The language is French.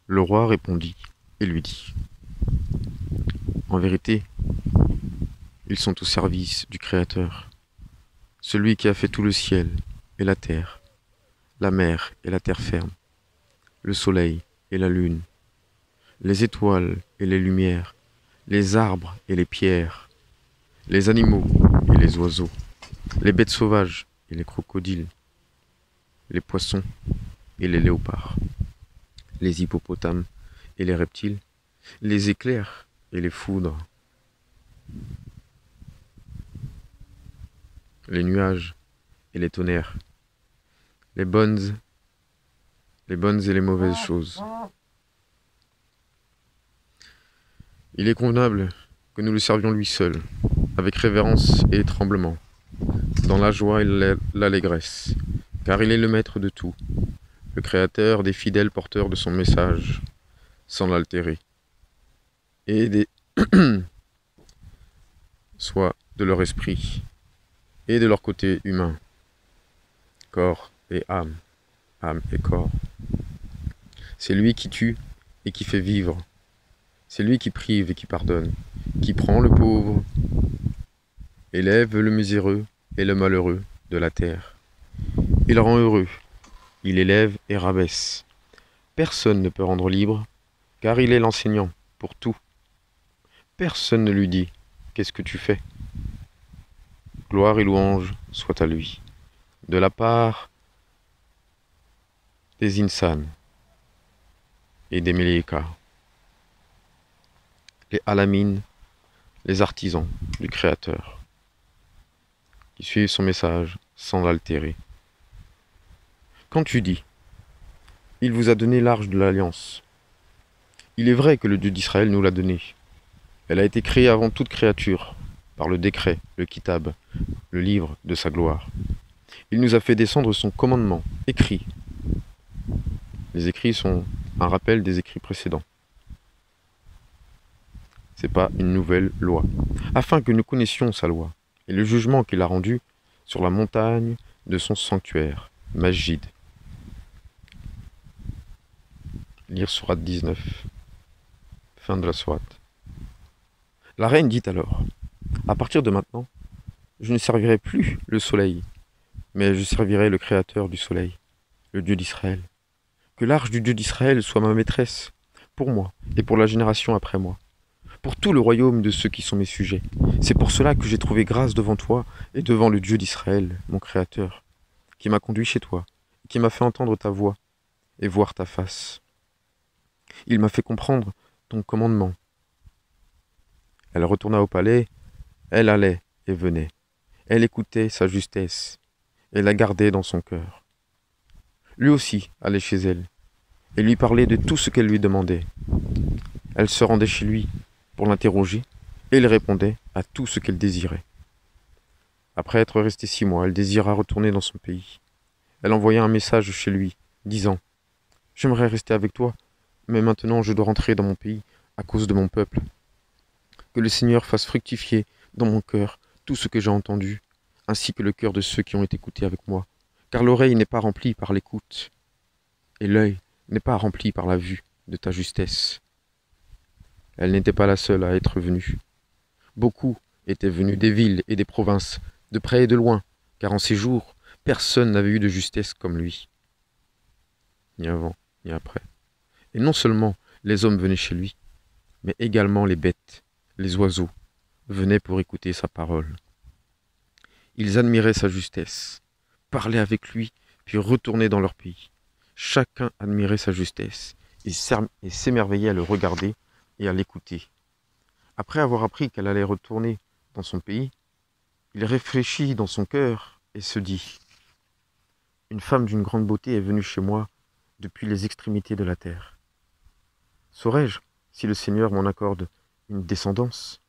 Le roi répondit et lui dit: En vérité, ils sont au service du Créateur, celui qui a fait tout le ciel et la terre, la mer et la terre ferme, le soleil et la lune, les étoiles et les lumières, les arbres et les pierres, les animaux et les oiseaux, les bêtes sauvages et les crocodiles, les poissons et les léopards, les hippopotames et les reptiles, les éclairs et les foudres, les nuages et les tonnerres, les bonnes, les bonnes et les mauvaises choses. Il est convenable que nous le servions lui seul, avec révérence et tremblement, dans la joie et l'allégresse, car il est le maître de tout, le créateur des fidèles porteurs de son message, sans l'altérer, et des soit de leur esprit, et de leur côté humain, corps et âme, âme et corps. C'est lui qui tue et qui fait vivre. C'est lui qui prive et qui pardonne, qui prend le pauvre, élève le miséreux et le malheureux de la terre. Il rend heureux, il élève et rabaisse. Personne ne peut rendre libre, car il est l'enseignant pour tout. Personne ne lui dit « Qu'est-ce que tu fais ?» Gloire et louange soient à lui, de la part des insans et des Méléïkas, les alamines, les artisans du Créateur, qui suivent son message sans l'altérer. Quand tu dis « Il vous a donné l'arche de l'Alliance », il est vrai que le Dieu d'Israël nous l'a donnée. Elle a été créée avant toute créature, par le décret, le kitab, le livre de sa gloire. Il nous a fait descendre son commandement, écrit. Les écrits sont un rappel des écrits précédents. Ce n'est pas une nouvelle loi. Afin que nous connaissions sa loi et le jugement qu'il a rendu sur la montagne de son sanctuaire, Masjid. Lire sourate 19. Fin de la sourate. La reine dit alors: à partir de maintenant, je ne servirai plus le soleil, mais je servirai le Créateur du soleil, le Dieu d'Israël. Que l'arche du Dieu d'Israël soit ma maîtresse, pour moi et pour la génération après moi, pour tout le royaume de ceux qui sont mes sujets. C'est pour cela que j'ai trouvé grâce devant toi et devant le Dieu d'Israël, mon Créateur, qui m'a conduit chez toi, qui m'a fait entendre ta voix et voir ta face. Il m'a fait comprendre ton commandement. Elle retourna au palais, elle allait et venait. Elle écoutait sa justesse et la gardait dans son cœur. Lui aussi allait chez elle et lui parlait de tout ce qu'elle lui demandait. Elle se rendait chez lui pour l'interroger et il répondait à tout ce qu'elle désirait. Après être restée 6 mois, elle désira retourner dans son pays. Elle envoya un message chez lui, disant « J'aimerais rester avec toi, mais maintenant je dois rentrer dans mon pays à cause de mon peuple. Que le Seigneur fasse fructifier dans mon cœur tout ce que j'ai entendu, ainsi que le cœur de ceux qui ont été écoutés avec moi, car l'oreille n'est pas remplie par l'écoute, et l'œil n'est pas rempli par la vue de ta justesse. » Elle n'était pas la seule à être venue. Beaucoup étaient venus des villes et des provinces, de près et de loin, car en ces jours, personne n'avait eu de justesse comme lui. Ni avant, ni après. Et non seulement les hommes venaient chez lui, mais également les bêtes, les oiseaux, venaient pour écouter sa parole. Ils admiraient sa justesse, parlaient avec lui, puis retournaient dans leur pays. Chacun admirait sa justesse et s'émerveillait à le regarder et à l'écouter. Après avoir appris qu'elle allait retourner dans son pays, il réfléchit dans son cœur et se dit « Une femme d'une grande beauté est venue chez moi depuis les extrémités de la terre. Saurais-je, si le Seigneur m'en accorde, une descendance ?